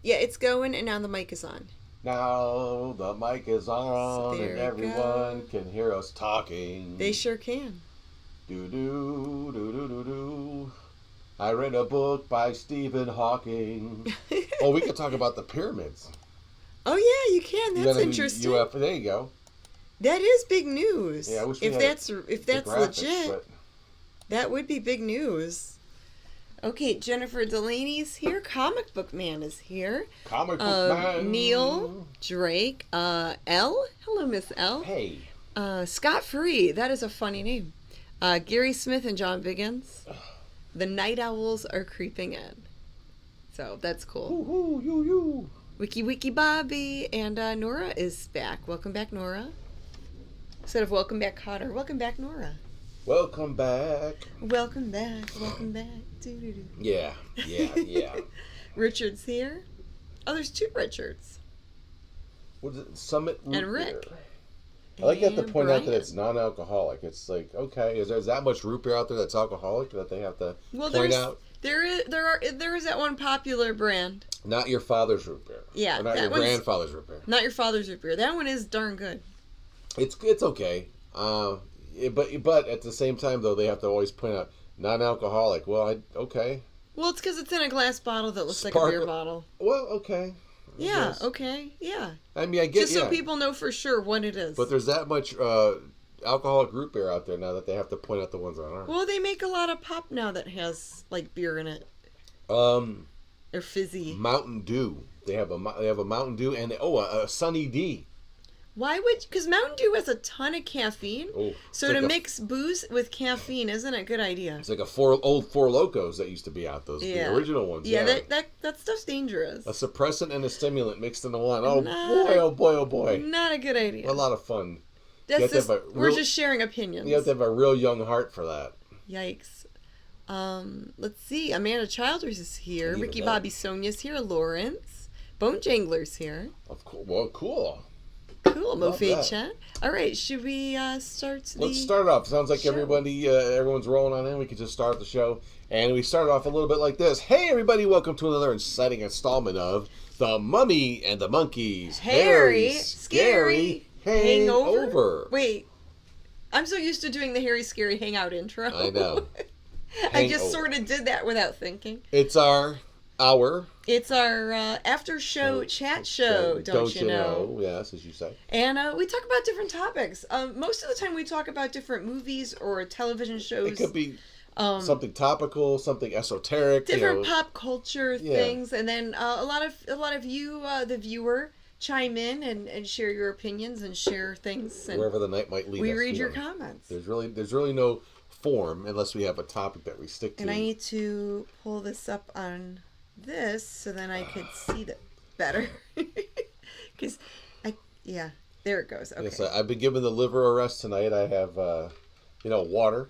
Yeah, it's going, and now the mic is on. Now the mic is on, and everyone can hear us talking. They sure can. Do do do do do do. I read a book by Stephen Hawking. Oh, we could talk about the pyramids. Oh yeah, you can. That's interesting. There you go. That is big news. Yeah, I wish we if had that's graphics, legit, but... that would be big news. Okay, Jennifer Delaney's here. Comic Book Man is here. Comic Book Man. Neil, Drake, L. Hello, Miss L. Hey. Scott Free. That is a funny name. Gary Smith and John Biggins. The Night Owls are creeping in. So that's cool. Ooh, you. Wiki Bobby and Nora is back. Welcome back, Nora. Instead of welcome back, Cotter. Welcome back, Nora. Welcome back. Welcome back. Welcome back. Doo-doo-doo. Yeah. Richard's here. Oh, there's two Richards. What is it? Summit Root and Rick. Beer. I like that to And point out that Brian. it's non-alcoholic. It's like, okay, is there that much root beer out there that's alcoholic that they have to point out? There is that one popular brand. Not your father's root beer. Yeah, Or not your grandfather's root beer. Not your father's root beer. That one is darn good. It's okay. But at the same time though, they have to always point out non-alcoholic. Well, okay. Well, it's because it's in a glass bottle that looks like a beer bottle. Well, okay. Yeah. Okay. Yeah. I mean, I get just so people know for sure what it is. But there's that much alcoholic root beer out there now that they have to point out the ones that aren't. Well, they make a lot of pop now that has like beer in it. Or fizzy. Mountain Dew. They have a Mountain Dew and a Sunny D. Why would? Because Mountain Dew has a ton of caffeine. Oh, so to mix booze with caffeine isn't a good idea. It's like old Four Locos that used to be out. The original ones. Yeah, that stuff's dangerous. A suppressant and a stimulant mixed into one. Oh boy. Not a good idea. A lot of fun. We're just sharing opinions. You have to have a real young heart for that. Yikes. Let's see. Amanda Childers is here. Ricky Bobby Sonia's here. Lawrence. Bone Jangler's here. Well, cool. Cool, Mofade Chat. All right, should we start Let's start off. Sounds like everyone's rolling on in. We can just start the show. And we start off a little bit like this. Hey, everybody, welcome to another exciting installment of The Mummy and the Monkeys. Harry, Scary, Hangover. Wait, I'm so used to doing the Harry, Scary Hangout intro. I know. I just sort of did that without thinking. It's our after show chat show, don't you know? Yes, as you say. And we talk about different topics. Most of the time we talk about different movies or television shows. It could be something topical, something esoteric, different pop culture things, and then a lot of you, the viewer, chime in and share your opinions and share things. And wherever the night might lead us. We read your comments. There's really no form unless we have a topic that we stick to. And I need to pull this up on this so then I could see that better. Because there it goes. Okay. Yes, I've been given the liver arrest tonight. I have water,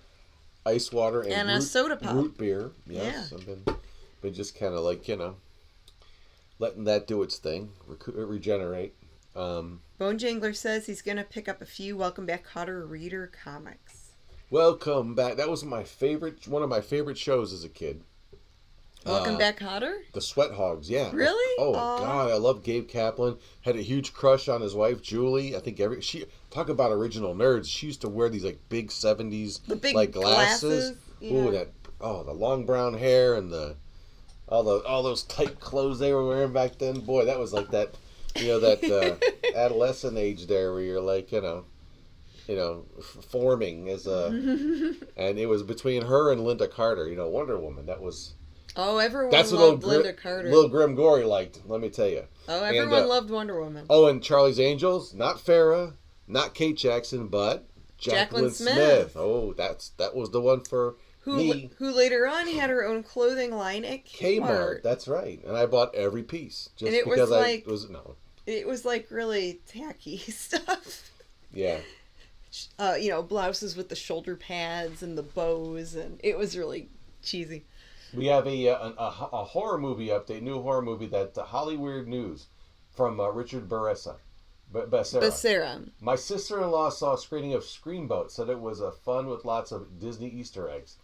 ice water, and a soda pop, root beer. Yes, yeah. I've been just kind of like letting that do its thing, regenerate. Bone Jangler says he's gonna pick up a few Welcome Back Cotter Reader comics. Welcome back. That was one of my favorite shows as a kid. Welcome Back, Cotter? The Sweat Hogs, yeah. Really? Oh, God, I love Gabe Kaplan. Had a huge crush on his wife, Julie. I think talk about original nerds. She used to wear these big 70s glasses. Yeah. Ooh, the long brown hair and all those tight clothes they were wearing back then. Boy, that was like that, that adolescent age there where you're forming as a, and it was between her and Linda Carter, Wonder Woman. That was. Oh, everyone loved Linda Carter. Little Grim Gory liked, let me tell you. Oh, everyone loved Wonder Woman. Oh, and Charlie's Angels, not Farrah, not Kate Jackson, but Jacqueline Smith. Oh, that was the one for me. Who later on had her own clothing line at Kmart. That's right. And I bought every piece. Just and it because It was like really tacky stuff. Yeah. Blouses with the shoulder pads and the bows, and it was really cheesy. We have a horror movie update, new horror movie that Hollyweird News from Richard Becerra. My sister-in-law saw a screening of Screamboat, said it was fun with lots of Disney Easter eggs.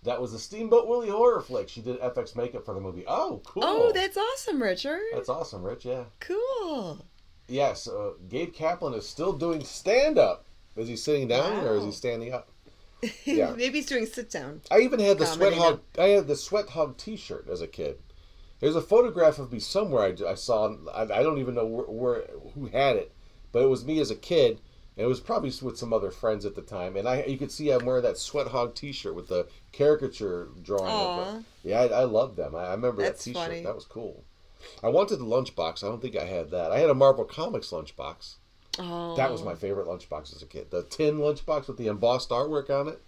That was the Steamboat Willie horror flick. She did FX makeup for the movie. Oh, cool. Oh, that's awesome, Richard. That's awesome, Rich, yeah. Cool. Yeah, so Gabe Kaplan is still doing stand-up. Is he sitting down or is he standing up? Yeah. Maybe he's doing sit-down. I even had the Sweat Hog. I had the Sweat Hog T-shirt as a kid. There's a photograph of me somewhere I saw. I don't even know where who had it, but it was me as a kid. And it was probably with some other friends at the time. And you could see I'm wearing that Sweat Hog T-shirt with the caricature drawing of it. Yeah, I loved them. I remember that T-shirt. Funny. That was cool. I wanted the Lunchbox. I don't think I had that. I had a Marvel Comics Lunchbox. Oh. That was my favorite Lunchbox as a kid. The tin Lunchbox with the embossed artwork on it.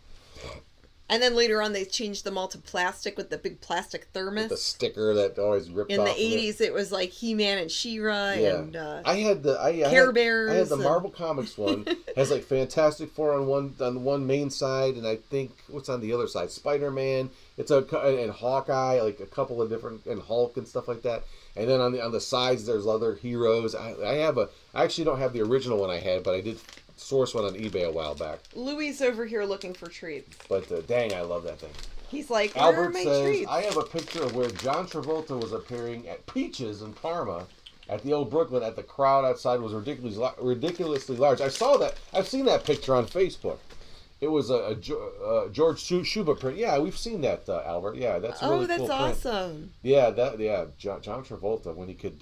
And then later on, they changed them all to plastic with the big plastic thermos. With the sticker that always ripped off. In the 80s, it was like He-Man and She-Ra and I had the Care Bears. I had the Marvel Comics one. Has like Fantastic Four on one main side, and I think what's on the other side? Spider-Man. And Hawkeye, like a couple of different, and Hulk and stuff like that. And then on the sides, there's other heroes. I actually don't have the original one I had, but I did source one on eBay a while back. Louis over here looking for treats. But dang, I love that thing. He's like, where are Albert my says, treats? I have a picture of where John Travolta was appearing at Peaches in Parma at the old Brooklyn. At the crowd outside was ridiculously large. I saw that. I've seen that picture on Facebook. It was a George Schuba print. Yeah, we've seen that, Albert. Yeah, that's a really cool print. Awesome. Yeah, John Travolta when he could.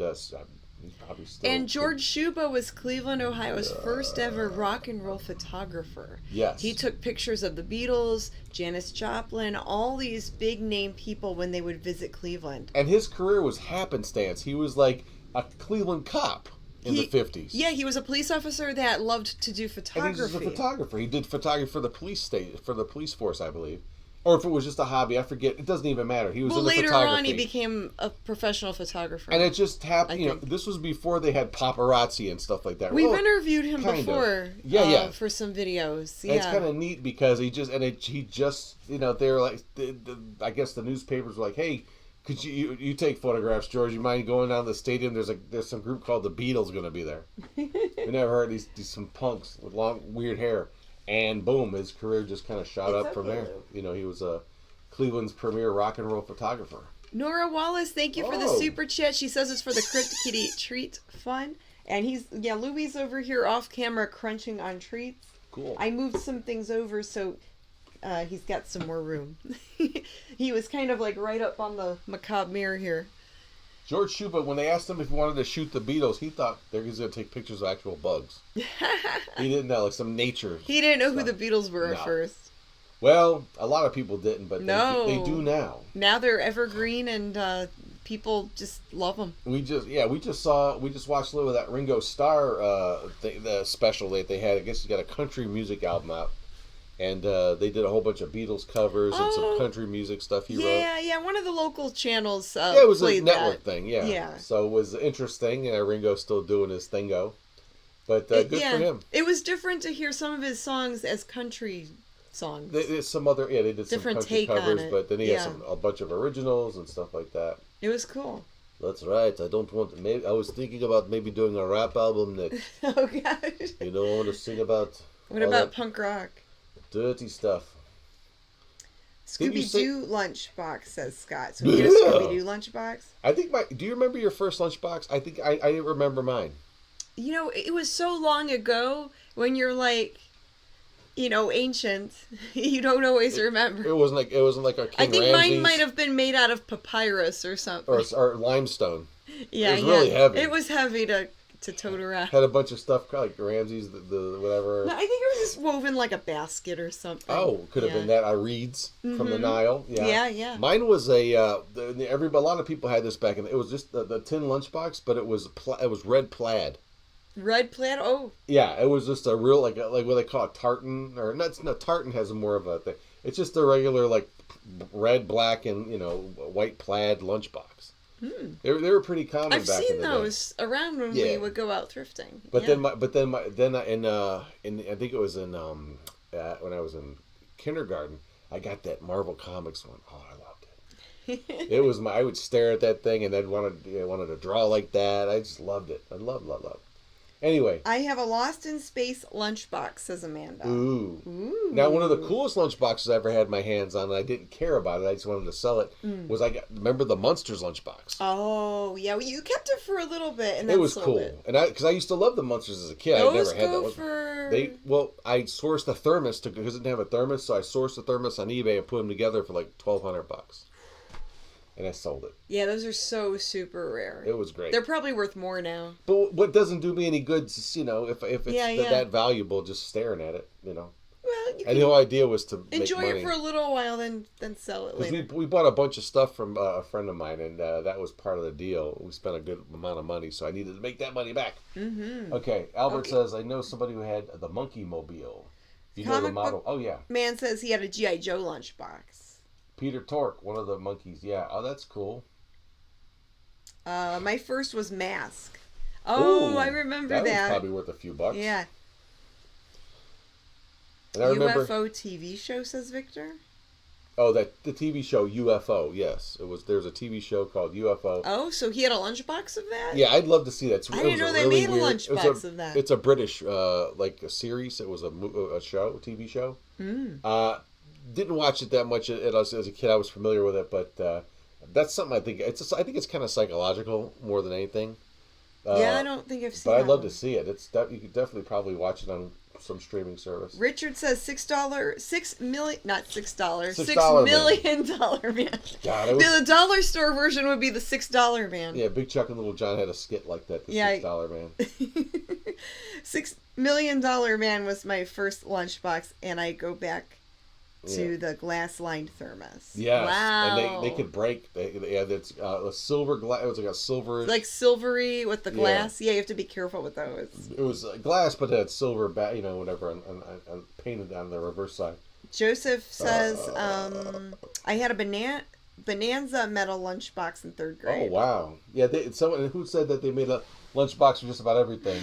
He's probably still. And George Schuba was Cleveland, Ohio's first ever rock and roll photographer. Yes. He took pictures of the Beatles, Janis Joplin, all these big name people when they would visit Cleveland. And his career was happenstance. He was like a Cleveland cop in the 50s. Yeah, he was a police officer that loved to do photography. And he was a photographer. He did photography for the police force, I believe. Or if it was just a hobby, I forget. It doesn't even matter. He was in the photography. Later on, he became a professional photographer. And it just happened, this was before they had paparazzi and stuff like that. We've interviewed him before. Yeah. For some videos. Yeah. And it's kind of neat because he just, they were like, I guess the newspapers were like, hey, could you take photographs, George? You mind going down to the stadium? There's some group called the Beatles going to be there. We never heard these some punks with long, weird hair. And boom, his career just kind of shot up from there. He was Cleveland's premier rock and roll photographer. Nora Wallace, thank you for the super chat. She says it's for the Crypt Kitty treat fun. And Louis over here off camera crunching on treats. Cool. I moved some things over so he's got some more room. He was kind of like right up on the macabre mirror here. George Schuba, when they asked him if he wanted to shoot the Beatles, he thought they were going to take pictures of actual bugs. He didn't know, like some nature. He didn't know who the Beatles were at first. Well, a lot of people didn't, but they do now. Now they're evergreen and people just love them. We just watched a little of that Ringo Starr the special that they had. I guess he got a country music album out. And they did a whole bunch of Beatles covers and some country music stuff he wrote. Yeah, one of the local channels it was a network thing, yeah. Yeah. So it was interesting, and Ringo's still doing his thingo. But good for him. It was different to hear some of his songs as country songs. They did some different country covers, but then he had a bunch of originals and stuff like that. It was cool. That's right. I was thinking about maybe doing a rap album next. Oh, gosh. I want to sing about... What about punk rock? Dirty stuff. Scooby-Doo lunchbox, says Scott. So you get a Scooby-Doo lunchbox? I think do you remember your first lunchbox? I think I didn't remember mine. It was so long ago when you're like, ancient. You don't always remember. It wasn't like a King I think Ramses. Mine might have been made out of papyrus or something. Or limestone. Yeah, it was really heavy. It was heavy to tote around. Had a bunch of stuff like Ramses, the whatever. No, I think it was just woven like a basket or something. Oh, could have been that. Reeds from the Nile. Yeah. Mine was a lot of people had this back, and it was just the tin lunchbox, but it was red plaid. Red plaid? Oh. Yeah, it was just a real like what they call a tartan, or tartan has more of a thing. It's just a regular like red, black, and white plaid lunchbox. They were pretty common back in the day. I've seen those around when we would go out thrifting. But then I think it was in when I was in kindergarten, I got that Marvel Comics one. Oh, I loved it. It was I would stare at that thing and then wanted to draw like that. I just loved it. I loved. Anyway. I have a Lost in Space lunchbox, says Amanda. Ooh. Now, one of the coolest lunchboxes I ever had my hands on, and I didn't care about it, I just wanted to sell it, was remember the Munsters lunchbox? Oh, yeah. Well, you kept it for a little bit, and then it was cool. And because I used to love the Munsters as a kid. I never had that. I sourced a thermos because it didn't have a thermos, so I sourced a thermos on eBay and put them together for like $1,200. And I sold it. Yeah, those are so super rare. It was great. They're probably worth more now. But what doesn't do me any good is, if it's that valuable, just staring at it, Well, and the whole idea was to enjoy make money. it for a little while, then sell it later. We bought a bunch of stuff from a friend of mine, and that was part of the deal. We spent a good amount of money, so I needed to make that money back. Mm-hmm. Okay, Albert says, I know somebody who had the Monkey Mobile. You know the model? Oh, yeah. Man says he had a G.I. Joe lunchbox. Peter Tork, one of the monkeys. Yeah. Oh, that's cool. My first was Mask. Oh, I remember that. That was probably worth a few bucks. Yeah. And I remember UFO TV show, says Victor. Oh, the TV show UFO. Yes, there's a TV show called UFO. Oh, so he had a lunchbox of that? Yeah, I'd love to see that. I didn't know they made a lunchbox of that. It's a British like a series. It was a TV show. Didn't watch it that much as a kid. I was familiar with it, but that's something I think it's kind of psychological more than anything. I don't think I've seen. But I'd love to see it. You could definitely probably watch it on some streaming service. Richard says $6 million, not $6, $6 million man. God, the dollar store version would be the $6 man. Yeah, Big Chuck and Little John had a skit like that. The $6 man. $6 million man was my first lunchbox, and I go back to the glass-lined thermos. Yes. Wow. And they could break. It's a silver glass. It was like a silver. Like silvery with the glass. Yeah, you have to be careful with those. It was glass, but it had silver, whatever, and painted on the reverse side. Joseph says, I had a Bonanza metal lunchbox in 3rd grade. Oh, wow. Yeah, someone who said that they made a lunchbox for just about everything.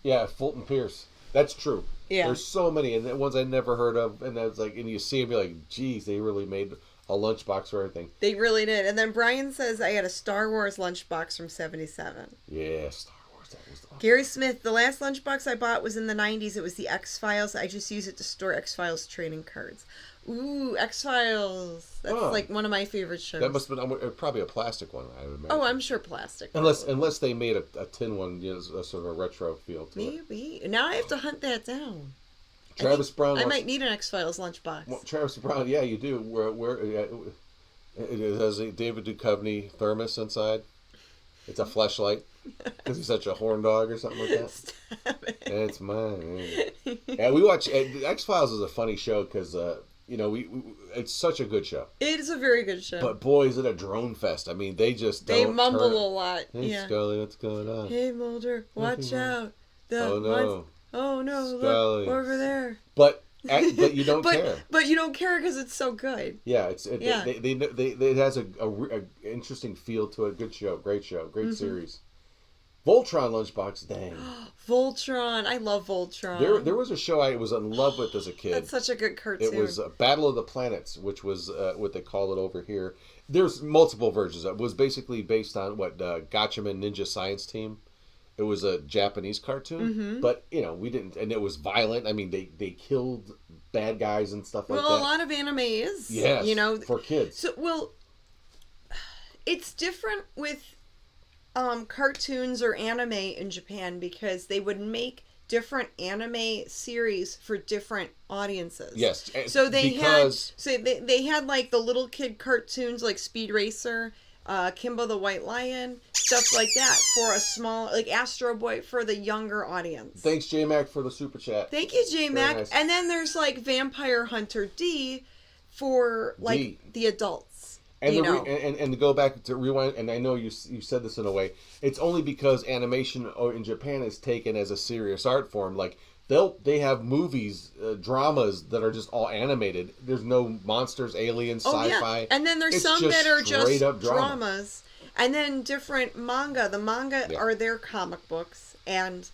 Yeah, Fulton Pierce. That's true. Yeah. There's so many, and the ones I never heard of, and that's like, and you see them, you're like, geez, they really made a lunchbox for everything. They really did. And then Brian says, I had a Star Wars lunchbox from 1977. Yeah, Star Wars. That was awesome. Gary Smith, the last lunchbox I bought was in the 90s. It was the X-Files. I just use it to store X-Files trading cards. Ooh, X-Files. That's like one of my favorite shows. That must have been probably a plastic one, I would imagine. Oh, I'm sure plastic. Unless they made a tin one, a sort of a retro feel to it. Maybe. Now I have to hunt that down. Travis Brown. I might need an X-Files lunchbox. Well, Travis Brown, yeah, you do. It has a David Duchovny thermos inside. It's a fleshlight because he's such a horn dog or something like that. Stop it. It's mine. Yeah, we watch X-Files is a funny show because it's such a good show. It is a very good show. But boy, is it a drone fest. I mean, they mumble a lot. Hey, Scully, what's going on? Hey, Mulder, watch out. Oh no! Scully. Look over there. But you don't care. But you don't care because it's so good. Yeah, it has a interesting feel to it. Good show, great series. Voltron lunchbox, dang. Voltron, I love Voltron. There was a show I was in love with as a kid. That's such a good cartoon. It was Battle of the Planets, which was what they call it over here. There's multiple versions. It was basically based on Gatchaman Ninja Science Team. It was a Japanese cartoon, but we didn't, and it was violent. I mean, they killed bad guys and stuff like that. Well, a lot of anime is, for kids. So, it's different with cartoons or anime in Japan because they would make different anime series for different audiences. Yes, so they had like the little kid cartoons like Speed Racer. Kimbo the White Lion, stuff like that for a small, like Astro Boy for the younger audience. Thanks, J-Mac, for the super chat. Thank you, J-Mac. Nice. And then there's like Vampire Hunter D for like the adults. And and to go back to rewind, and I know you said this in a way, it's only because animation in Japan is taken as a serious art form. Like they have movies, dramas that are just all animated. There's no monsters, aliens, sci-fi. Yeah. And then there's some that are just dramas. And then different manga. The manga are their comic books. And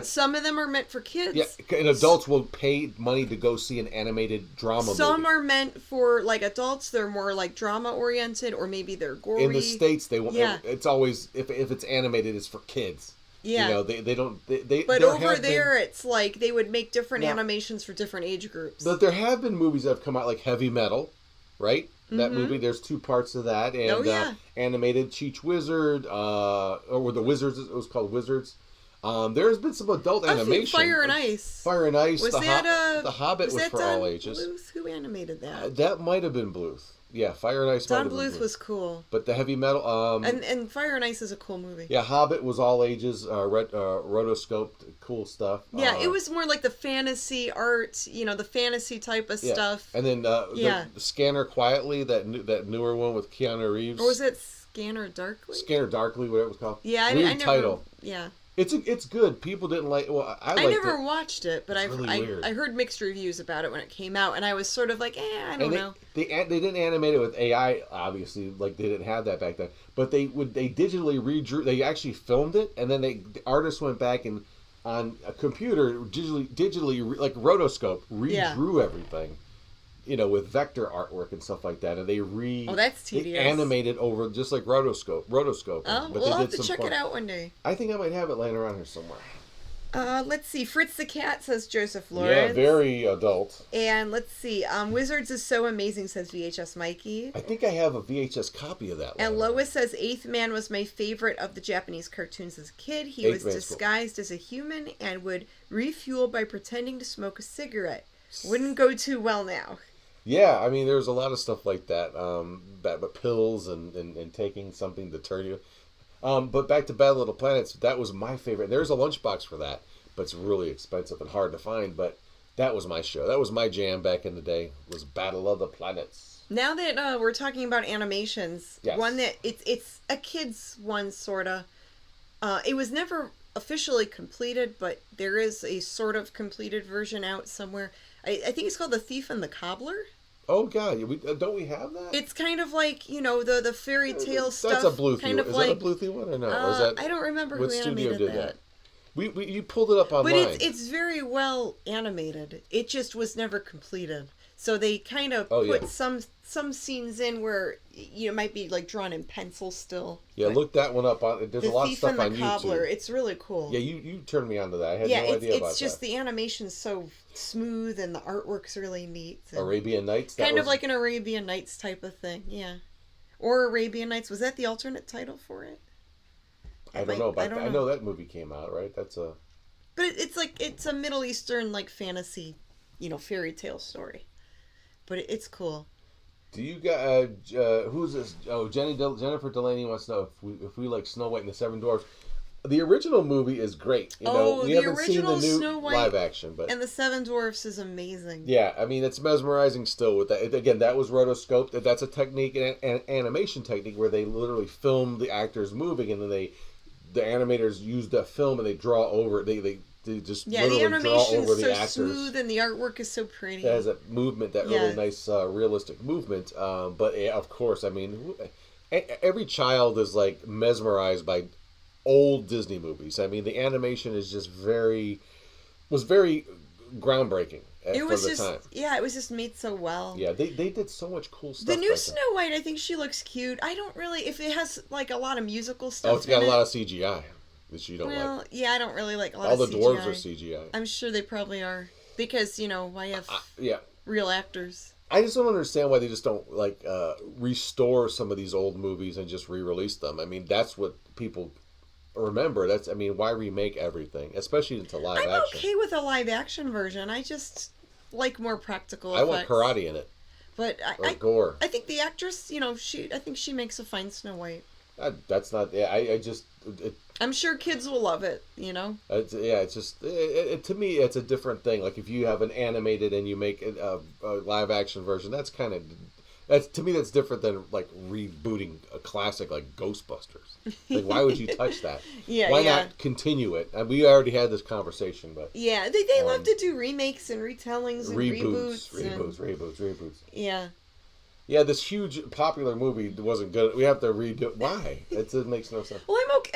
some of them are meant for kids. Yeah, and adults will pay money to go see an animated drama movie. Some are meant for like adults. They're more like drama oriented, or maybe they're gory. In the States, they want. It's always if it's animated, it's for kids. Yeah. You know, they don't. But over there, it's like they would make different animations for different age groups. But there have been movies that have come out like Heavy Metal, right? That movie, there's 2 parts of that, and animated Cheech Wizard, or the Wizards. It was called Wizards. There's been some adult animation. Fire and Ice. Fire and Ice. Was The Hobbit was for all ages. Bluth? Who animated that? That might have been Bluth. Yeah, Fire and Ice. Don Bluth was cool. But the Heavy Metal. And Fire and Ice is a cool movie. Yeah, Hobbit was all ages. Rotoscoped, cool stuff. Yeah, it was more like the fantasy art. You know, the fantasy type of stuff. And then the Scanner Quietly, that newer one with Keanu Reeves. Or was it Scanner Darkly? Scanner Darkly, whatever it was called. Yeah, I never. Title. Yeah. It's good. People didn't like. Well, I never watched it, but really I heard mixed reviews about it when it came out, and I was sort of like, I don't know. They didn't animate it with AI, obviously, like they didn't have that back then. But they digitally redrew. They actually filmed it, and then the artists went back and on a computer digitally like rotoscope redrew everything. You know, with vector artwork and stuff like that, and they that's tedious. They animated over just like rotoscope. Oh, we'll have to check it out one day. I think I might have it laying around here somewhere. Let's see. Fritz the Cat, says Joseph Lawrence. Yeah, very adult. And let's see. Wizards is so amazing, says VHS Mikey. I think I have a VHS copy of that. And Lois says Eighth Man was my favorite of the Japanese cartoons as a kid. He was disguised as a human and would refuel by pretending to smoke a cigarette. Wouldn't go too well now. Yeah, I mean, there's a lot of stuff like that. But pills and taking something to turn you. But back to Bad Little Planets, that was my favorite. There's a Lunchbox for that, but it's really expensive and hard to find. But that was my show. That was my jam back in the day, was Battle of the Planets. Now that we're talking about animations, one that it's a kid's one, sort of. It was never officially completed, but there is a sort of completed version out somewhere. I think it's called The Thief and the Cobbler. Oh God, don't we have that? It's kind of like, you know, the fairy tale stuff. That's a Bluethy kind one. Is that a Bluethy one or no? Is that, I don't remember who animated that. You pulled it up online. But it's very well animated. It just was never completed. So they kind of put some scenes in where you know, it might be like drawn in pencil still. Yeah, look that one up on. There's a lot of stuff on YouTube. The Thief and the Cobbler. It's really cool. Yeah, you turned me on to that. I had no idea about that. It's just the animation's so smooth and the artwork's really neat. Arabian Nights. Kind of like an Arabian Nights type of thing. Yeah, or Arabian Nights. Was that the alternate title for it? I don't know about that. I know that movie came out, right? That's a. But it's a Middle Eastern like fantasy, you know, fairy tale story. But it's cool. Do you got who's this? Oh, Jennifer Delaney wants to know if we like Snow White and the Seven Dwarfs. The original movie is great. You know, we haven't seen the new Snow White live action, but and the Seven Dwarfs is amazing. Yeah, I mean it's mesmerizing still. With that, again, that was rotoscoped. That's a technique, an animation technique, where they literally film the actors moving, and then the animators use that film and they draw over it. They just literally the animation's draw over the so actors. Smooth and the artwork is so pretty. It has that movement, that really nice realistic movement. But of course, I mean, every child is like mesmerized by old Disney movies. I mean, the animation is just was very groundbreaking for the time. Yeah, it was just made so well. Yeah, they did so much cool stuff. The new Snow White, I think she looks cute. I don't really, if it has like a lot of musical stuff. Oh, it's got a lot of CGI. That you don't like. Well, yeah, I don't really like a lot of CGI. All the dwarves are CGI. I'm sure they probably are. Because, you know, I have real actors. I just don't understand why they just don't, like, restore some of these old movies and just re-release them. I mean, that's what people remember. Why remake everything? Especially into live action. I'm okay with a live action version. I just like more practical effects. I want karate in it. But gore. I think the actress, you know, I think she makes a fine Snow White. That's not... Yeah, I just... I'm sure kids will love it, you know? It's just... to me, it's a different thing. Like, if you have an animated and you make a live-action version, that's kind of... To me, that's different than, like, rebooting a classic like Ghostbusters. Like, why would you touch that? Why not continue it? And we already had this conversation, but... Yeah, they love to do remakes and retellings and reboots. Reboots. Yeah. Yeah, this huge popular movie wasn't good. We have to redo it. Why? It makes no sense. Well, I'm okay.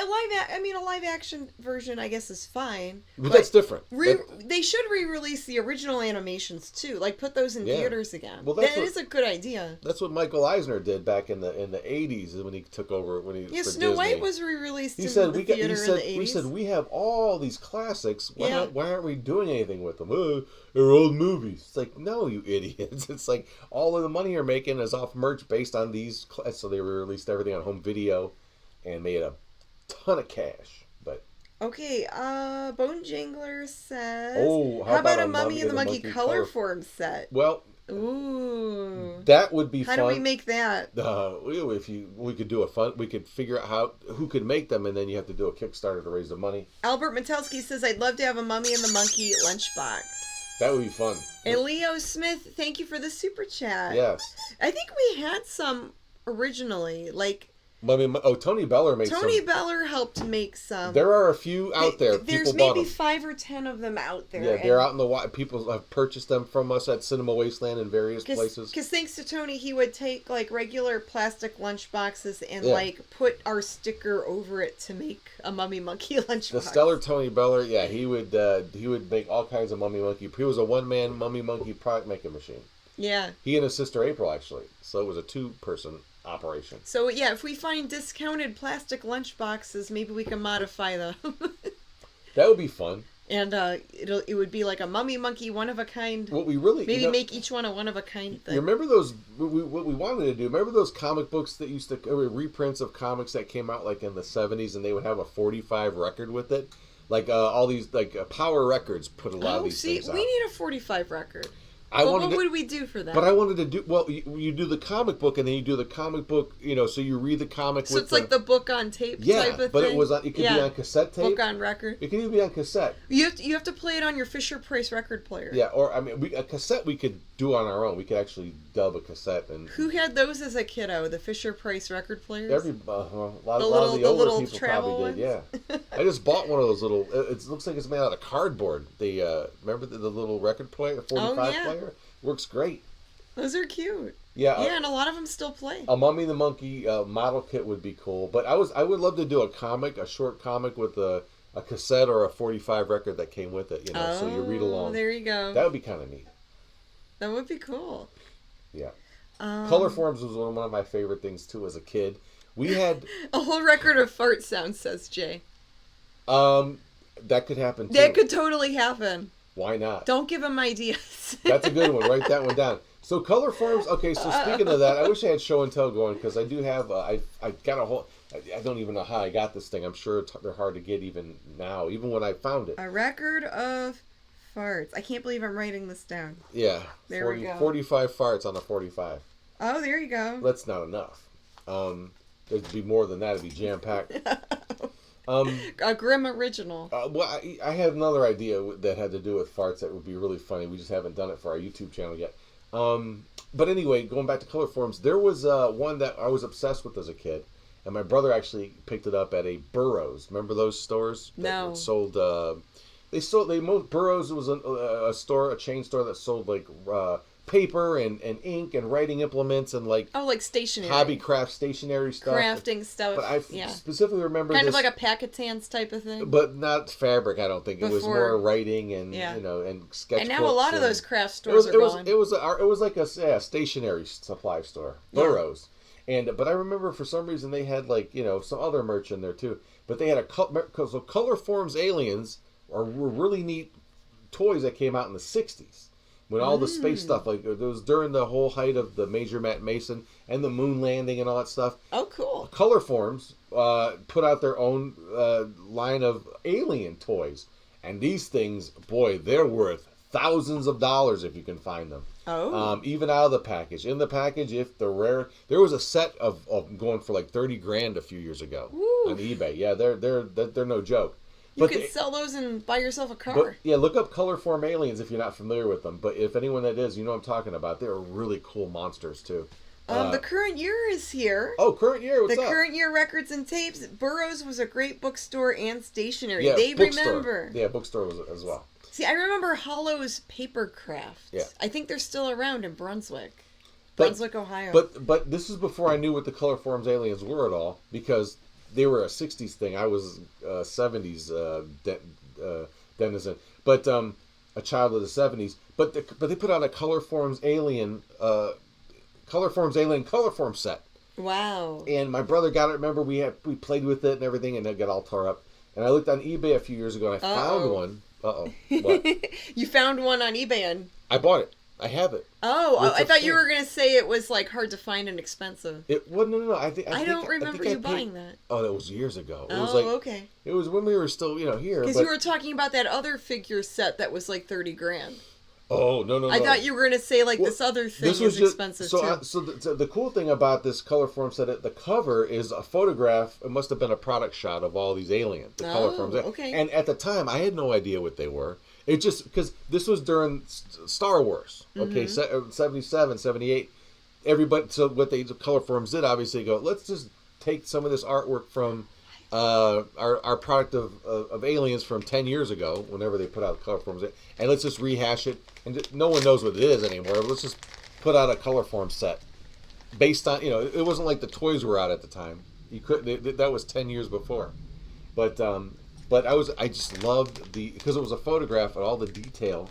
A live action version, I guess, is fine. But that's different. They should re-release the original animations too. Like put those in theaters again. Well, that is a good idea. That's what Michael Eisner did back in the 80s when he took over for Snow Disney. White was re-released in the theater in the 80s. We said we have all these classics. Why aren't we doing anything with them? They're old movies. It's like, no, you idiots. It's like all of the money you're making is off merch based on these. So they released everything on home video and made a ton of cash. But okay, Bone Jangler says, how about a Mummy and the Monkey Colorforms set? Well, ooh, that would be fun. How do we make that? We could do we could figure out who could make them, and then you have to do a Kickstarter to raise the money. Albert Metelsky says, I'd love to have a Mummy and the Monkey lunchbox. That would be fun. And Leo Smith, thank you for the super chat. Yes. I think we had some originally, like... Tony Beller made some. Tony Beller helped make some. There are a few out there. There's maybe 5 or 10 of them out there. Yeah, they're out in the wild. People have purchased them from us at Cinema Wasteland and various places. Because thanks to Tony, he would take like regular plastic lunch boxes and like put our sticker over it to make a Mummy Monkey lunchbox. The stellar Tony Beller, he would make all kinds of Mummy Monkey. He was a one-man Mummy Monkey product making machine. Yeah. He and his sister April, actually. So it was a 2-person operation. So yeah, if we find discounted plastic lunch boxes, maybe we can modify them. That would be fun. And it would be like a Mummy Monkey one of a kind. What we really make each one a one of a kind thing. You remember those? What we wanted to do? Remember those comic books that used to reprints of comics that came out like in the 70s, and they would have a 45 record with it, like all these like Power Records put a lot of these things out. We need a 45 record. What would we do for that? But I wanted to do you do the comic book, and then you do the comic book. So you read the comic. So it's like the book on tape type of thing. But it could be on cassette tape. Book on record. It can even be on cassette. You have to play it on your Fisher Price record player. Yeah, or a cassette we could do on our own. We could actually dub a cassette. And who had those as a kiddo? The Fisher Price record players. A lot of the older people probably did. Yeah, I just bought one of those little. It looks like it's made out of cardboard. Remember the little record player, the 45 player. Works great. Those are cute. Yeah. Yeah, and a lot of them still play. A Mummy and the Monkey model kit would be cool. But I would love to do a short comic with a cassette or a 45 record that came with it, so you read along. There you go. That would be kind of neat. That would be cool. Yeah. Colorforms was one of my favorite things, too, as a kid. We had... a whole record of fart sounds, says Jay. That could happen, too. That could totally happen. Why not? Don't give them ideas. That's a good one. Write that one down. So Colorforms. Okay. So speaking of that, I wish I had show and tell going because I do have. I got a whole. I don't even know how I got this thing. I'm sure they're hard to get even now. Even when I found it. A record of farts. I can't believe I'm writing this down. Yeah. There we go. 45 farts on a 45. Oh, there you go. That's not enough. There'd be more than that. It'd be jam packed. A grim original. Well, I had another idea that had to do with farts that would be really funny. We just haven't done it for our YouTube channel yet. But anyway, going back to Colorforms, there was one that I was obsessed with as a kid, and my brother actually picked it up at a Burroughs. Remember those stores? No. That sold. Burroughs was a chain store that sold like paper and ink and writing implements and like stationery, hobby craft stationery stuff, crafting stuff. But I specifically remember kind of like a Packetans type of thing, but not fabric. I don't think it was more writing and and sketchbooks. And now a lot of those craft stores are gone. It was like a stationery supply store, Burroughs. But I remember for some reason they had some other merch in there too. But they had Colorforms aliens were really neat toys that came out in the 60s. When all the space stuff, it was during the whole height of the Major Matt Mason and the moon landing and all that stuff. Oh, cool. Colorforms put out their own line of alien toys. And these things, boy, they're worth thousands of dollars if you can find them. Oh. Even out of the package. In the package, if they're rare, there was a set of going for like $30,000 a few years ago on eBay. Yeah, they're no joke. You could sell those and buy yourself a car. Look up Colorform aliens if you're not familiar with them. But if anyone that is, you know what I'm talking about. They're really cool monsters, too. The current year is here. Oh, current year? What's up? The current year records and tapes. Burroughs was a great bookstore and stationery. Yeah, they remember. Yeah, bookstore was as well. See, I remember Hollow's Paper Craft. Yeah. I think they're still around in Brunswick. Brunswick, Ohio. But this is before I knew what the Colorforms aliens were at all, because they were a 60s thing. I was 70s denizen. But a child of the 70s. But they put out a Colorforms alien Colorform set. Wow. And my brother got it. Remember, we played with it and everything, and it got all tore up. And I looked on eBay a few years ago, and I found one. Uh-oh. What? You found one on eBay, and... I bought it. I have it. Oh, I thought you were going to say it was, like, hard to find and expensive. No. I don't remember you buying that. Oh, that was years ago. It was okay. It was when we were still, here. Because you were talking about that other figure set that was, like, $30,000. Oh, no. I thought you were going to say, like, this other thing is expensive, too. So the cool thing about this Colorform set, the cover is a photograph. It must have been a product shot of all these aliens. The Colorforms. Okay. And at the time, I had no idea what they were. It just, because this was during Star Wars, okay, 77, 78. Everybody, so what the Colorforms did, obviously, let's just take some of this artwork from our product of aliens from 10 years ago, whenever they put out Colorforms, and let's just rehash it. And no one knows what it is anymore. Let's just put out a Colorform set based on, it wasn't like the toys were out at the time. You that was 10 years before. But I just loved because it was a photograph and all the detail,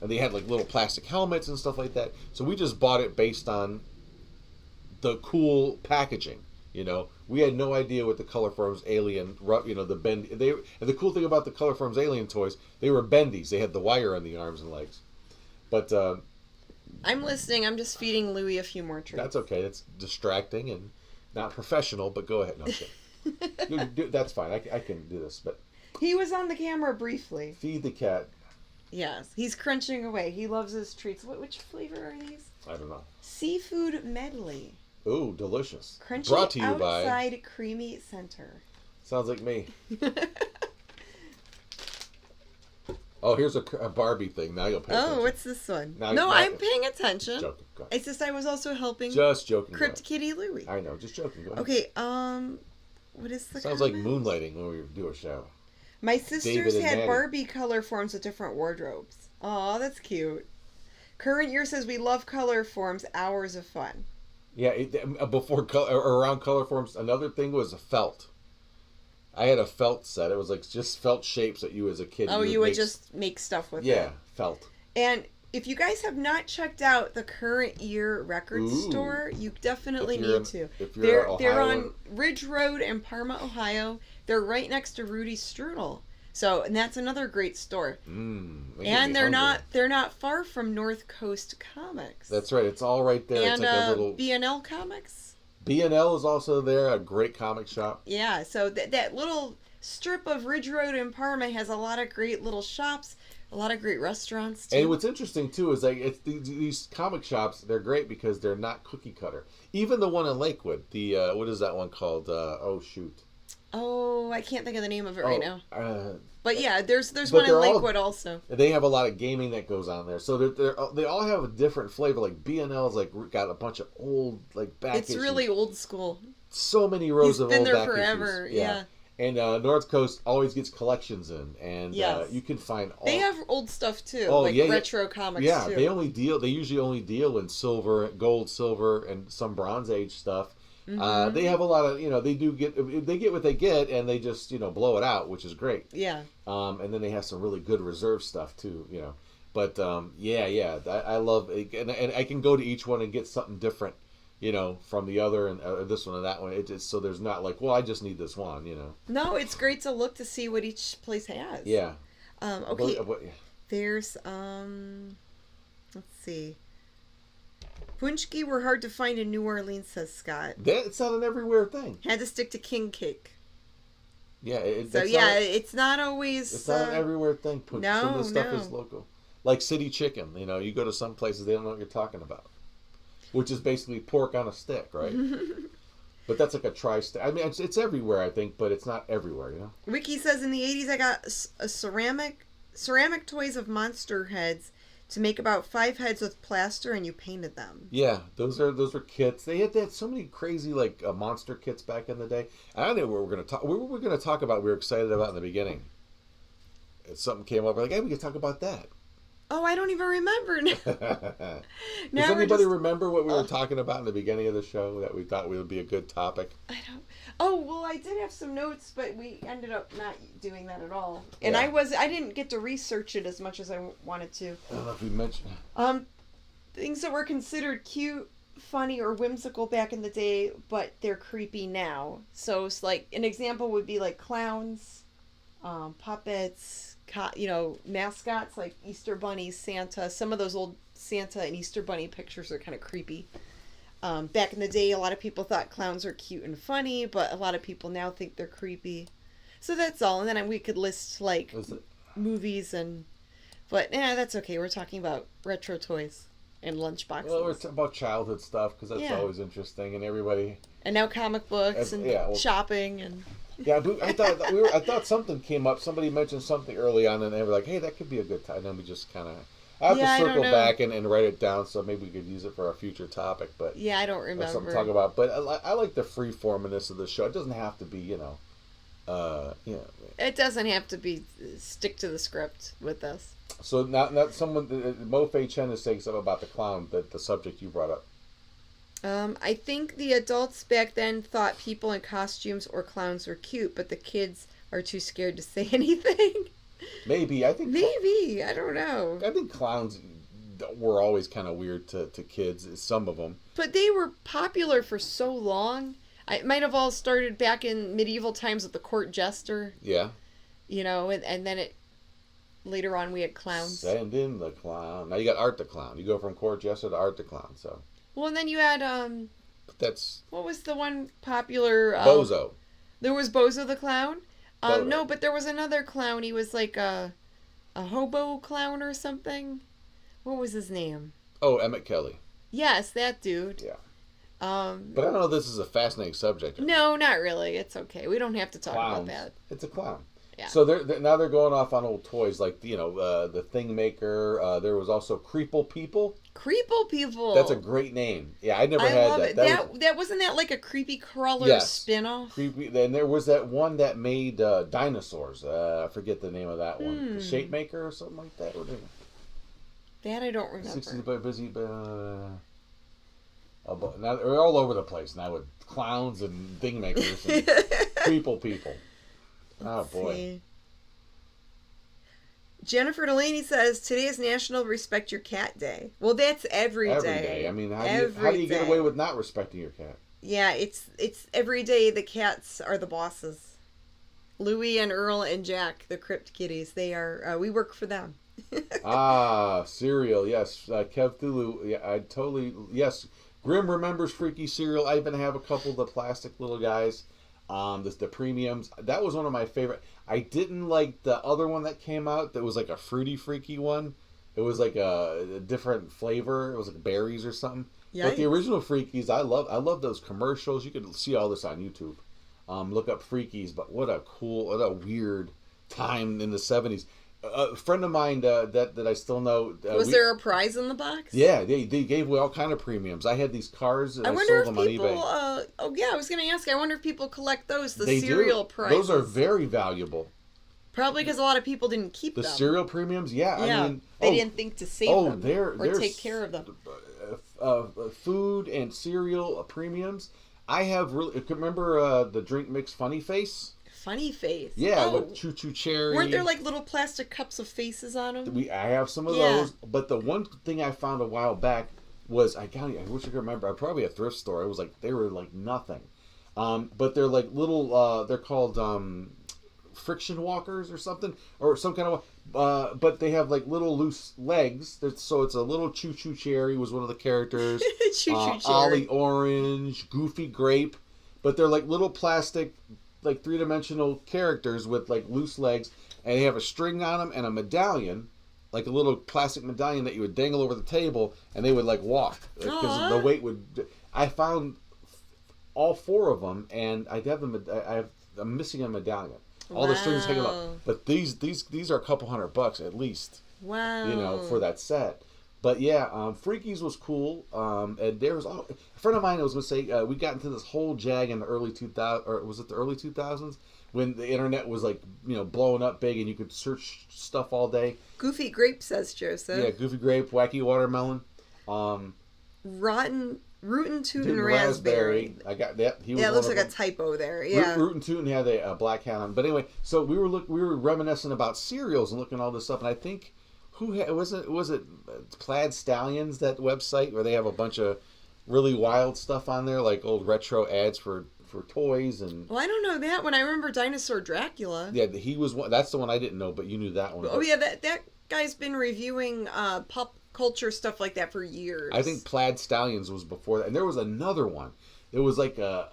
and they had like little plastic helmets and stuff like that. So we just bought it based on the cool packaging. We had no idea what the Colorforms alien, the bend. And the cool thing about the Colorforms alien toys, they were bendies. They had the wire on the arms and legs. But I'm listening. I'm just feeding Louie a few more treats. That's okay. It's distracting and not professional. But go ahead. No, okay. That's fine. I can do this. But he was on the camera briefly. Feed the cat. Yes, he's crunching away. He loves his treats. Which flavor are these? I don't know. Seafood medley. Ooh, delicious. Crunchy Brought to you outside, by... creamy center. Sounds like me. Oh, here's a Barbie thing. Now you'll pay attention. Oh, what's this one? I'm paying attention. Joking. Go ahead. It's just I was also helping. Just joking. Crypt Kitty Louie. I know, just joking. Go ahead. Okay, what is the Sounds like moonlighting when we do a show. My sisters had Barbie Colorforms with different wardrobes. Aw, that's cute. Current year says we love Colorforms. Hours of fun. Yeah, around Colorforms, another thing was a felt. I had a felt set. It was like just felt shapes that you as a kid. Oh, you would just make stuff with it. Yeah, felt. And if you guys have not checked out the current year record store, you definitely need to. They're on Ridge Road in Parma, Ohio. They're right next to Rudy's Strudel. So, and that's another great store. And they're not far from North Coast Comics. That's right. It's all right there. And it's like a little B&L Comics. B&L is also there, a great comic shop. Yeah, so that little strip of Ridge Road in Parma has a lot of great little shops, a lot of great restaurants too. And what's interesting too is like these comic shops, they're great because they're not cookie cutter. Even the one in Lakewood, the what is that one called? Oh, I can't think of the name of it right now. But yeah, there's but one in Lakewood also. They have a lot of gaming that goes on there, so they all have a different flavor. Like B&L's like got a bunch of old like back. It's issues. really old school. So many rows of old back issues. He's been there forever. Yeah. And North Coast always gets collections in, and you can find all. They have old stuff too, retro comics. Yeah, too. They usually only deal in silver, gold, silver, and some Bronze Age stuff. They have a lot of, they get what they get, and they just, blow it out, which is great. Yeah. And then they have some really good reserve stuff too, But I love it, and I can go to each one and get something different, from the other and this one and that one. It just, so there's not like, well, I just need this one, No, it's great to look to see what each place has. Yeah. Okay. There's let's see. Punchki were hard to find in New Orleans, says Scott. It's not an everywhere thing. Had to stick to king cake. Yeah. It's not always. It's not an everywhere thing. No, some of the stuff is local. Like City Chicken. You go to some places, they don't know what you're talking about. Which is basically pork on a stick, right? But that's like a tri-stick. I mean, it's everywhere, I think, but it's not everywhere, Ricky says in the 80s I got a ceramic toys of monster heads to make about 5 heads with plaster, and you painted them. Yeah, those are kits. They had so many crazy monster kits back in the day. I don't know what we're gonna talk. What were we gonna talk about? We were excited about in the beginning. Something came up. We're like, hey, we could talk about that. Oh, I don't even remember now. Does anybody remember what we were talking about in the beginning of the show that we thought would be a good topic? I don't. Oh, well, I did have some notes, but we ended up not doing that at all. And I didn't get to research it as much as I wanted to. I don't know if we mentioned. Things that were considered cute, funny, or whimsical back in the day, but they're creepy now. So it's like an example would be like clowns, puppets. Mascots like Easter bunnies, Santa. Some of those old Santa and Easter bunny pictures are kind of creepy. Back in the day, a lot of people thought clowns are cute and funny, but a lot of people now think they're creepy. So that's all. And then we could list like movies but that's okay. We're talking about retro toys and lunchboxes. Well, we're talking about childhood stuff because that's always interesting, and everybody. And now comic books and shopping and. Yeah, but I thought something came up. Somebody mentioned something early on, and they were like, "Hey, that could be a good time." And then we just kind of I have to circle back and write it down, so maybe we could use it for a future topic. But I don't remember. That's something to talk about. But I like the freeforminess of the show. It doesn't have to be, It doesn't have to be stick to the script with us. So not someone. Mo Fei Chen is saying something about the clown, the subject you brought up. I think the adults back then thought people in costumes or clowns were cute, but the kids are too scared to say anything. Maybe. I don't know. I think clowns were always kind of weird to kids, some of them. But they were popular for so long. It might have all started back in medieval times with the court jester. Yeah. And then later on we had clowns. Send in the clown. Now you got Art the Clown. You go from court jester to Art the Clown, so... Well, and then you had, That's... What was the one popular... Bozo. There was Bozo the Clown? No, but there was another clown. He was like a hobo clown or something. What was his name? Oh, Emmett Kelly. Yes, that dude. Yeah. But I don't know if this is a fascinating subject. No, not really. It's okay. We don't have to talk about that. It's a clown. Yeah. So now they're going off on old toys like, the Thing Maker. There was also Creeple People. Creeple People. That's a great name. Yeah, I never had love that. It. That wasn't that like a Creepy Crawler spinoff? Creepy. Then there was that one that made dinosaurs. I forget the name of that one. The Shape Maker or something like that. That I don't remember. 60 but busy. Now they're all over the place now with clowns and Thing Makers and Creeple People. Oh boy. See. Jennifer Delaney says today is National Respect Your Cat Day. Well, that's every day. Every day. I mean, how do you get away with not respecting your cat? Yeah, it's every day. The cats are the bosses. Louie and Earl and Jack, the Crypt Kitties. They are. We work for them. Cereal. Yes, Kev Thulu. Yeah, I totally. Yes, Grim remembers Freaky cereal. I even have a couple of the plastic little guys. The premiums. That was one of my favorite. I didn't like the other one that came out. That was like a fruity freaky one. It was like a different flavor. It was like berries or something. Yikes. But the original Freakies, I love those commercials. You can see all this on YouTube. Look up Freakies. But what a weird time in the 70s. A friend of mine that I still know. Was there a prize in the box? Yeah, they gave away all kind of premiums. I had these cars and I sold them on eBay. I was going to ask. I wonder if people collect those. They cereal do. prizes. Those are very valuable. Probably because a lot of people didn't keep them. The cereal premiums, yeah. I mean, they didn't think to save them or take care of them. Food and cereal premiums. I have really remember the drink mix Funny Face. Funny Face. Yeah, with Choo Choo Cherry. Weren't there like little plastic cups of faces on them? I have some of those. But the one thing I found a while back was I wish I could remember. I probably a thrift store. It was like they were like nothing. But they're like little. They're called friction walkers or something or some kind of. But they have like little loose legs. So it's a little Choo Choo Cherry was one of the characters. Choo Choo Cherry. Ollie Orange, Goofy Grape, but they're like little plastic. Like three-dimensional characters with like loose legs, and they have a string on them and a medallion, like a little plastic medallion that you would dangle over the table, and they would like walk because the weight would. I found all four of them, and I'm missing a medallion. All the strings hanging off, but these are a couple $100 at least. Wow. For that set. But yeah, Freakies was cool, and there was a friend of mine that was going to say we got into this whole jag in the early 2000s, or was it the early 2000s, when the internet was like, blowing up big and you could search stuff all day. Goofy Grape, says Joseph. Yeah, Goofy Grape, Wacky Watermelon. Rootin' Tootin' Raspberry. I got that. He was it looks like a typo there. Yeah. Rootin' Tootin' had a black hat on. But anyway, so we were reminiscing about cereals and looking at all this stuff, and I think was it Plaid Stallions, that website where they have a bunch of really wild stuff on there, like old retro ads for toys and. Well, I don't know that one. I remember Dinosaur Dracula. Yeah, he was one. That's the one I didn't know, but you knew that one. Oh yeah, that guy's been reviewing pop culture stuff like that for years. I think Plaid Stallions was before that, and there was another one. It was like a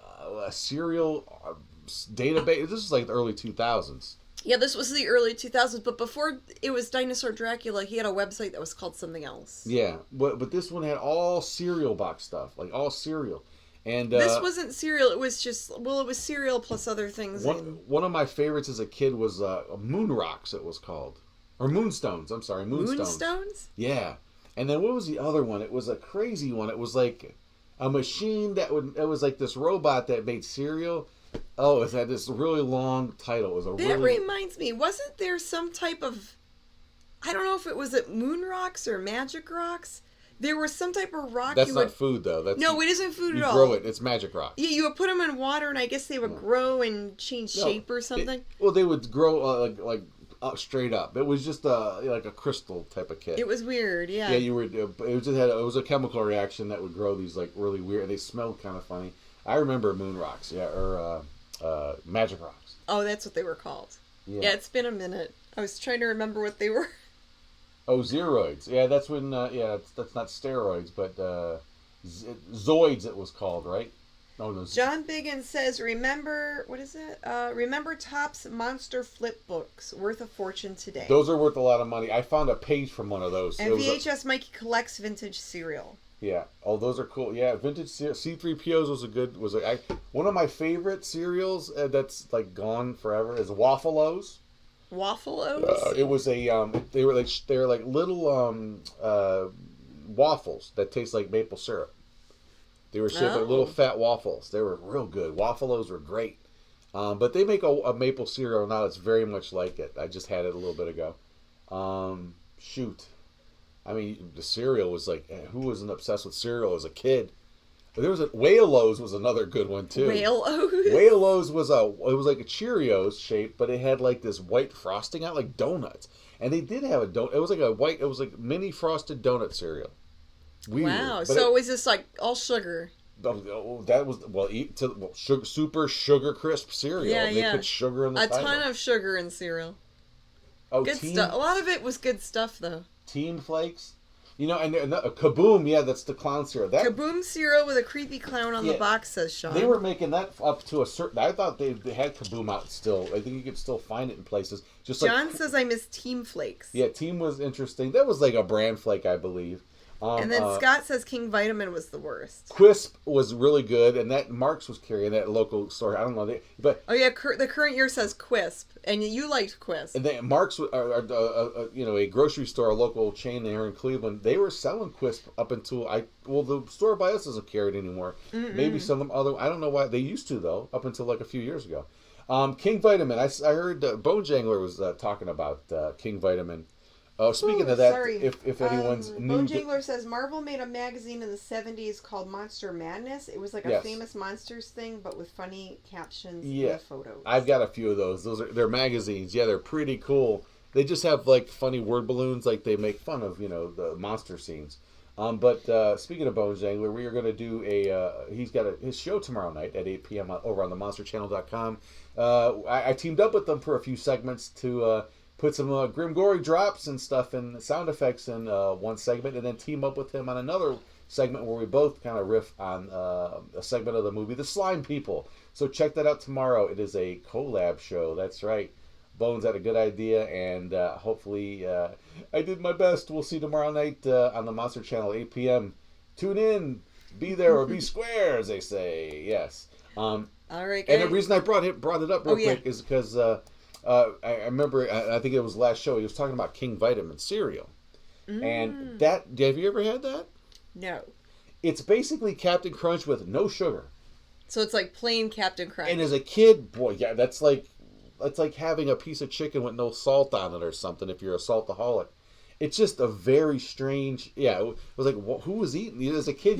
cereal database. This was like the early 2000s. Yeah, this was the early 2000s, but before it was Dinosaur Dracula, he had a website that was called something else. Yeah, but this one had all cereal box stuff, like all cereal. And this wasn't cereal, it was just, it was cereal plus other things. One of my favorites as a kid was Moon Rocks, it was called. Or Moonstones, I'm sorry, Moonstones. Moonstones? Yeah. And then what was the other one? It was a crazy one. It was like a machine it was like this robot that made cereal. Oh, it had this really long title. That reminds me, wasn't there some type of, I don't know if it was at Moon Rocks or Magic Rocks? There was some type of rock. That's not food, though. No, it isn't food at all. You grow it. It's Magic Rock. Yeah, you would put them in water, and I guess they would grow and change shape or something. They would grow like straight up. It was just like a crystal type of kit. It was weird, yeah. Yeah, you were. It was a chemical reaction that would grow these like really weird. They smelled kind of funny. I remember Moon Rocks, or Magic Rocks. Oh, that's what they were called. Yeah, it's been a minute. I was trying to remember what they were. Oh, Zeroids. Yeah, that's when. That's not steroids, but Zoids. It was called, right? Oh, no. John Biggins says, "Remember what is it? Remember Topps Monster Flip books, worth a fortune today. Those are worth a lot of money. I found a page from one of those. And VHS Mikey collects vintage cereal. Yeah. Oh, those are cool. Yeah, vintage C3POs was one of my favorite cereals that's like gone forever is Waffle-O's. Waffle-O's? It was they were like little waffles that taste like maple syrup. They were shaped like little fat waffles. They were real good. Waffle-O's were great. But they make a maple cereal now that's very much like it. I just had it a little bit ago. I mean, the cereal was like, who wasn't obsessed with cereal as a kid? There was Whale-O's was another good one too. Whale-O's? Whale-O's was like a Cheerios shape, but it had like this white frosting out like donuts. And they did have a donut. It was like mini frosted donut cereal. Weird. Wow. So was this like all sugar? That was super sugar crisp cereal. Yeah, they put sugar in the title. A ton of sugar in cereal. Oh, good stuff. A lot of it was good stuff though. Team Flakes. And Kaboom, yeah, that's the clown cereal. Kaboom cereal with a creepy clown on the box, says Sean. They were making that up to a certain. I thought they had Kaboom out still. I think you could still find it in places. John says I miss Team Flakes. Yeah, Team was interesting. That was like a brand flake, I believe. And then Scott says King Vitamin was the worst. Quisp was really good, and that Marks was carrying that local store. I don't know, the current year says Quisp, and you liked Quisp. And then Marks, a grocery store, a local chain there in Cleveland, they were selling Quisp up until the store by us doesn't carry it anymore. Mm-mm. Maybe some of them other. I don't know why they used to though, up until like a few years ago. King Vitamin. I heard Bone Jangler was talking about King Vitamin. Oh, speaking of that, if anyone's new... Bone Jangler says, Marvel made a magazine in the 70s called Monster Madness. It was like a famous monsters thing, but with funny captions and photos. I've got a few of those. They're magazines. Yeah, they're pretty cool. They just have, like, funny word balloons. Like, they make fun of, the monster scenes. But speaking of Bone Jangler, we are going to do he's got his show tomorrow night at 8 p.m. over on themonsterchannel.com. I teamed up with them for a few segments to... put some grim gory drops and stuff and sound effects in one segment, and then team up with him on another segment where we both kind of riff on a segment of the movie, The Slime People. So check that out tomorrow. It is a collab show. That's right. Bones had a good idea, and hopefully I did my best. We'll see you tomorrow night on the Monster Channel, 8 p.m. Tune in. Be there or be square, as they say. Yes. All right, guys. And the reason I brought it up real quick is because... I remember, I think it was last show, he was talking about King Vitamin cereal. And have you ever had that? No. It's basically Captain Crunch with no sugar. So it's like plain Captain Crunch. And as a kid, boy, yeah, that's like it's like having a piece of chicken with no salt on it or something. If you're a saltaholic, it's just a very strange. Yeah, it was like, who was eating? As a kid,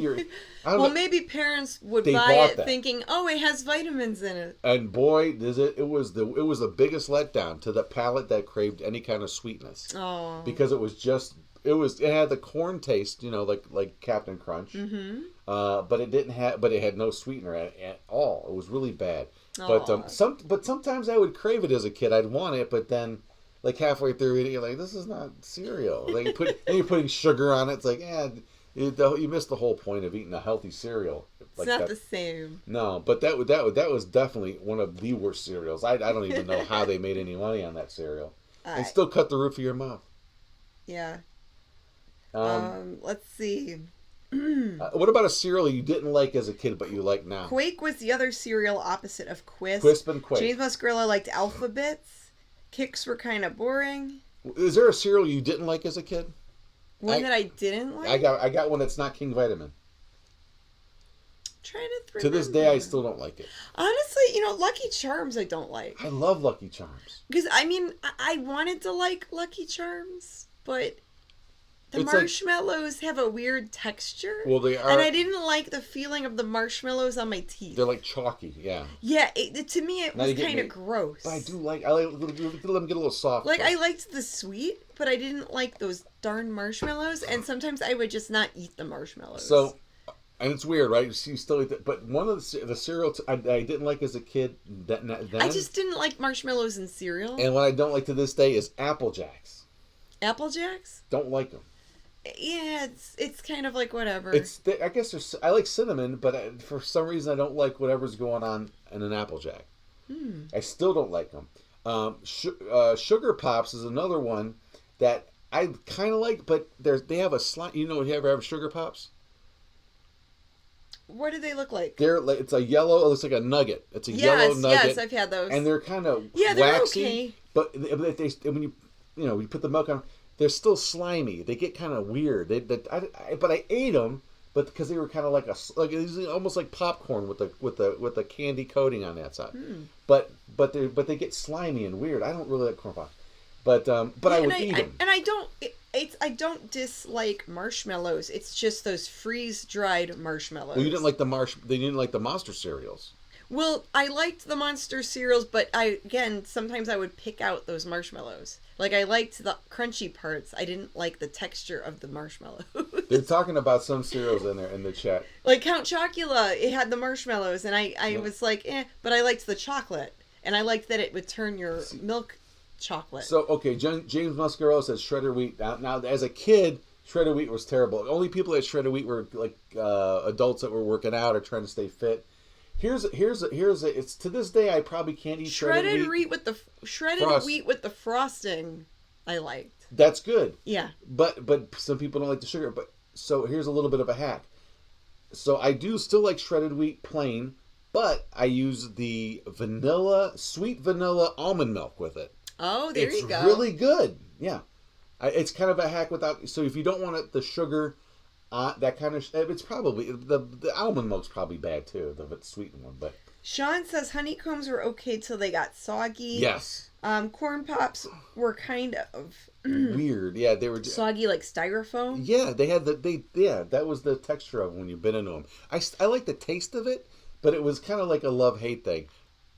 I don't know. Maybe parents would buy it thinking, "Oh, it has vitamins in it." And boy, it was the biggest letdown to the palate that craved any kind of sweetness. Oh, because it had the corn taste, like Captain Crunch. Mm-hmm. But it had no sweetener at all. It was really bad. Oh. But sometimes I would crave it as a kid. I'd want it, but then like halfway through eating, you're like, this is not cereal. Like you're putting sugar on it. It's like, you missed the whole point of eating a healthy cereal. It's not the same. No, but that was definitely one of the worst cereals. I don't even know how they made any money on that cereal. And still cut the roof of your mouth. Yeah. Let's see. What about a cereal you didn't like as a kid but you like now? Quake was the other cereal opposite of Quisp. Quisp and Quake. James Muscarella liked Alphabets. Kicks were kind of boring. Is there a cereal you didn't like as a kid? One that I didn't like? I got one that's not King Vitamin. Trying to remember. To this day, I still don't like it. Honestly, Lucky Charms I don't like. I love Lucky Charms. Because, I wanted to like Lucky Charms, but the marshmallows have a weird texture. Well, they are. And I didn't like the feeling of the marshmallows on my teeth. They're like chalky, yeah. Yeah, to me it was kind of gross. But I like let them get a little soft. Like, I liked the sweet, but I didn't like those darn marshmallows, and sometimes I would just not eat the marshmallows. So, and it's weird, right? You still eat that, but one of the cereal I didn't like as a kid. Then I just didn't like marshmallows in cereal. And what I don't like to this day is Apple Jacks. Apple Jacks? Don't like them. Yeah, it's kind of like whatever. I guess I like cinnamon, but for some reason I don't like whatever's going on in an Applejack. I still don't like them. Sugar Pops is another one that I kind of like, but they have a slime. You ever have Sugar Pops? What do they look like? It's a yellow. It looks like a nugget. It's a yellow nugget. Yes, I've had those. And they're kind of they're waxy. Okay. But when you put the milk on, they're still slimy. They get kind of weird. But I ate them, but because they were kind of like almost like popcorn with the candy coating on that side. But they get slimy and weird. I don't really like corn pops, but I would eat them. And I don't dislike marshmallows. It's just those freeze dried marshmallows. Well, you didn't like They didn't like the Monster cereals. Well, I liked the Monster cereals, but sometimes I would pick out those marshmallows. Like, I liked the crunchy parts. I didn't like the texture of the marshmallows. They're talking about some cereals in there in the chat. Like Count Chocula, it had the marshmallows, and I was like, but I liked the chocolate. And I liked that it would turn your milk chocolate. So, okay, James Muscarella says shredded wheat. Now, as a kid, shredded wheat was terrible. The only people that shredded wheat were like adults that were working out or trying to stay fit. It's to this day I probably can't eat shredded wheat with the wheat with the frosting. I liked. That's good. Yeah. But some people don't like the sugar. But so here's a little bit of a hack. So I do still like shredded wheat plain, but I use the sweet vanilla almond milk with it. Oh, there you go. It's really good. Yeah. It's kind of a hack without. So if you don't want the sugar. That kind of it's probably the almond milk's probably bad too, the sweetened one. But Sean says honeycombs were okay till they got soggy. Yes. Corn pops were kind of weird. Yeah, they were soggy like styrofoam. Yeah, they had that was the texture of when you bit into them. I like the taste of it, but it was kind of like a love-hate thing.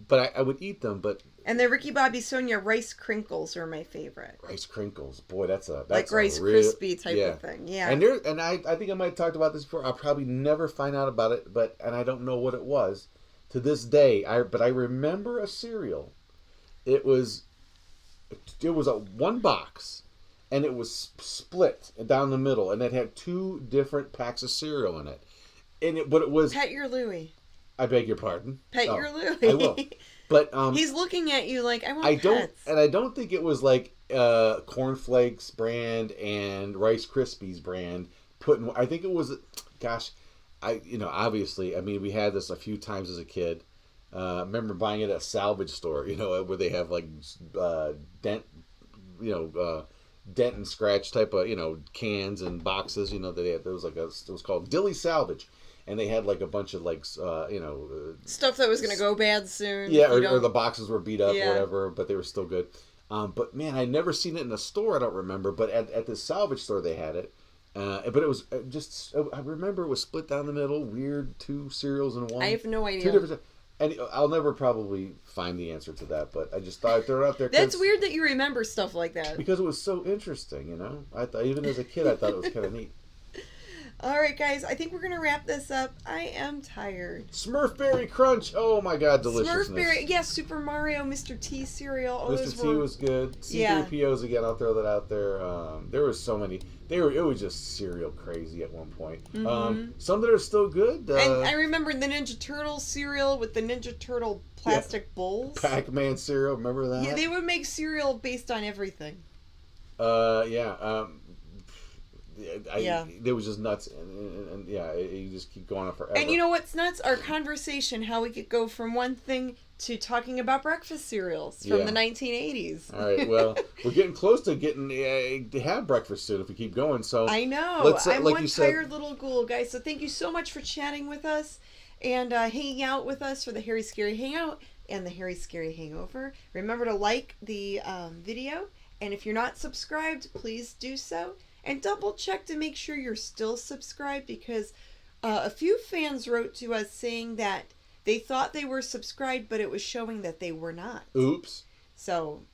But I would eat them, but. And the Ricky Bobby Sonia rice crinkles are my favorite. Rice crinkles, boy, that's like Rice Krispie type of thing. Yeah. And I think I might have talked about this before. I'll probably never find out about it, and I don't know what it was to this day. But I remember a cereal. It was a one box, and it was split down the middle, and it had 2 different packs of cereal in it. But it was Pet Your Louie. I beg your pardon. Pet Your Louie. I will. But he's looking at you like I want pets. And I don't think it was like Cornflakes brand and Rice Krispies brand I think it was, gosh, obviously, we had this a few times as a kid. Remember buying it at a salvage store, where they have like dent and scratch type of cans and boxes. That they had. It was called Dilly Salvage. and they had like a bunch of like stuff that was gonna go bad soon. Yeah, or the boxes were beat up, Yeah. or whatever, but they were still good. But man, I'd never seen it in a store. I don't remember, but at the salvage store they had it. But it was just, I remember it was split down the middle, weird, 2 cereals in one. I have no idea. 2 different, and I'll never probably find the answer to that, but I just thought I'd throw it out there. That's weird that you remember stuff like that. Because it was so interesting, you know? I thought, even as a kid, I thought it was kind of neat. All right, guys, I think we're going to wrap this up. I am tired. Smurfberry Crunch. Oh, my God, deliciousness. Smurfberry. Yes, Super Mario, Mr. T cereal. Oh, Mr. T was good. C3POs, again, I'll throw that out there. There were so many. It was just cereal crazy at one point. Some that are still good. And I remember the Ninja Turtle cereal with the Ninja Turtle plastic bowls. Pac-Man cereal, remember that? Yeah, they would make cereal based on everything. It was just nuts, and you just keep going on forever. And you know what's nuts? Our conversation, how we could go from one thing to talking about breakfast cereals from the 1980s. All right, well, we're getting close to getting to have breakfast soon if we keep going. So I know. I'm like one tired little ghoul, guys. So thank you so much for chatting with us and hanging out with us for the Harry Scary Hangout and the Harry Scary Hangover. Remember to like the video, and if you're not subscribed, please do so. And double check to make sure you're still subscribed, because a few fans wrote to us saying that they thought they were subscribed, but it was showing that they were not. Oops. So,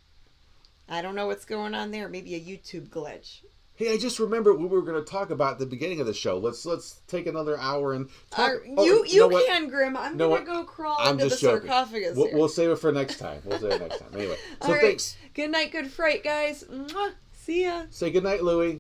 I don't know what's going on there. Maybe a YouTube glitch. Hey, I just remembered what we were going to talk about at the beginning of the show. Let's take another hour and talk. You can, Grim. I'm going to go crawl into the sarcophagus here. We'll save it for next time. Anyway, so all right. thanks. Good night, good fright, guys. Mwah. See ya. Say good night, Louie.